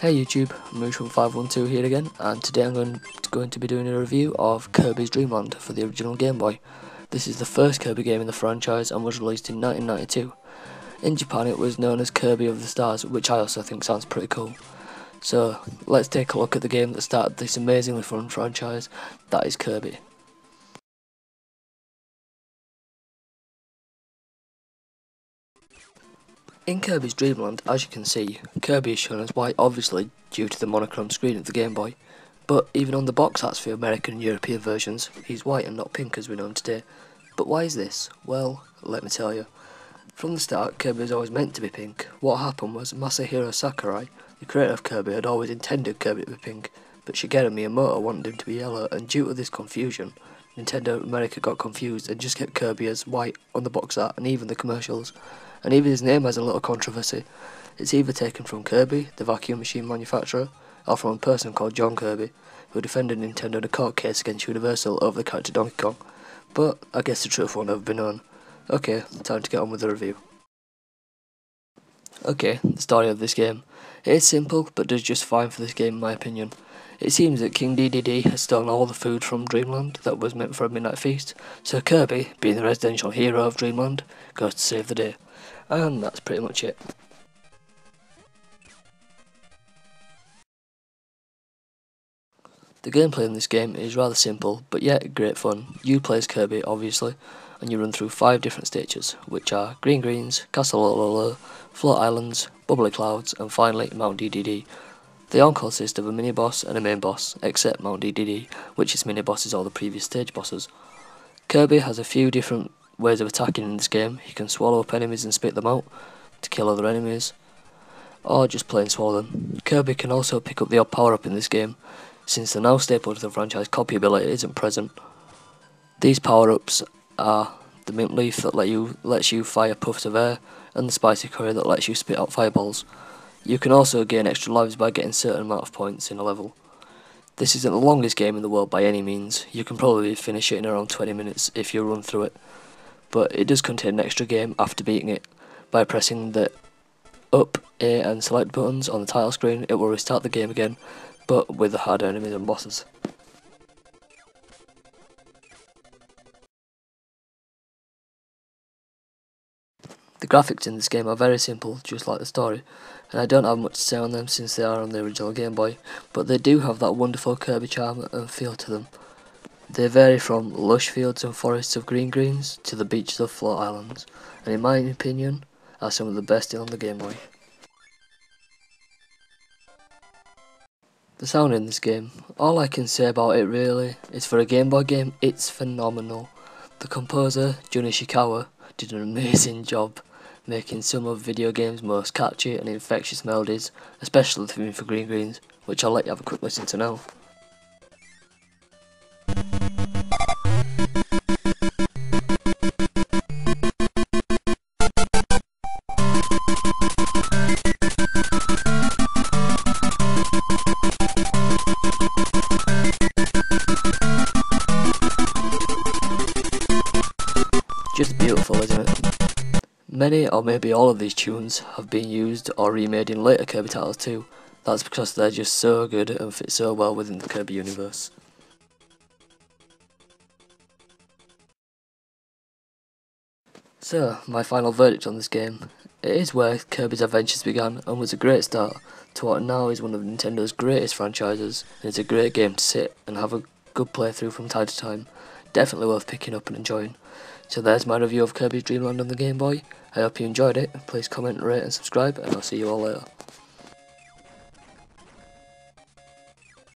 Hey YouTube, Moosh from 512 here again, and today I'm going to be doing a review of Kirby's Dream Land for the original Game Boy. This is the first Kirby game in the franchise and was released in 1992. In Japan it was known as Kirby of the Stars, which I also think sounds pretty cool. So let's take a look at the game that started this amazingly fun franchise, that is Kirby. In Kirby's Dream Land, as you can see, Kirby is shown as white, obviously due to the monochrome screen of the Game Boy, but even on the box arts for American and European versions, he's white and not pink as we know him today. But why is this? Well, let me tell you. From the start, Kirby was always meant to be pink. What happened was Masahiro Sakurai, the creator of Kirby, had always intended Kirby to be pink, but Shigeru Miyamoto wanted him to be yellow, and due to this confusion, Nintendo America got confused and just kept Kirby as white on the box art and even the commercials. And even his name has a little controversy. It's either taken from Kirby, the vacuum machine manufacturer, or from a person called John Kirby, who defended Nintendo in a court case against Universal over the character Donkey Kong. But I guess the truth won't ever be known. Okay, time to get on with the review. Okay, the story of this game. It is simple, but does just fine for this game in my opinion. It seems that King DDD has stolen all the food from Dreamland that was meant for a midnight feast, so Kirby, being the residential hero of Dreamland, goes to save the day. And that's pretty much it. The gameplay in this game is rather simple, but yet great fun. You play as Kirby, obviously, and you run through 5 different stages, which are Green Greens, Castle Lolo, Float Islands, Bubbly Clouds, and finally Mount DDD. They all consist of a mini-boss and a main boss, except Mount DDD, which is mini-bosses or the previous stage bosses. Kirby has a few different ways of attacking in this game. He can swallow up enemies and spit them out to kill other enemies, or just plain swallow them. Kirby can also pick up the odd power-up in this game, since the now staple to the franchise copy ability isn't present. These power-ups are the mint leaf that lets you fire puffs of air, and the spicy curry that lets you spit out fireballs. You can also gain extra lives by getting a certain amount of points in a level. This isn't the longest game in the world by any means. You can probably finish it in around 20 minutes if you run through it, but it does contain an extra game after beating it. By pressing the up, A and select buttons on the title screen, it will restart the game again, but with the harder enemies and bosses. The graphics in this game are very simple, just like the story, and I don't have much to say on them since they are on the original Game Boy, but they do have that wonderful Kirby charm and feel to them. They vary from lush fields and forests of green greens to the beaches of Float Islands, and in my opinion, are some of the best on the Game Boy. The sound in this game, all I can say about it really is for a Game Boy game, it's phenomenal. The composer, Jun Ishikawa, did an amazing job making some of video games' most catchy and infectious melodies, especially the theme for Green Greens, which I'll let you have a quick listen to now. Just beautiful, isn't it? Many or maybe all of these tunes have been used or remade in later Kirby titles too. That's because they're just so good and fit so well within the Kirby universe. So, my final verdict on this game. It is where Kirby's adventures began and was a great start to what now is one of Nintendo's greatest franchises, and it's a great game to sit and have a good playthrough from time to time. Definitely worth picking up and enjoying. So there's my review of Kirby's Dream Land on the Game Boy. I hope you enjoyed it. Please comment, rate and subscribe, and I'll see you all later.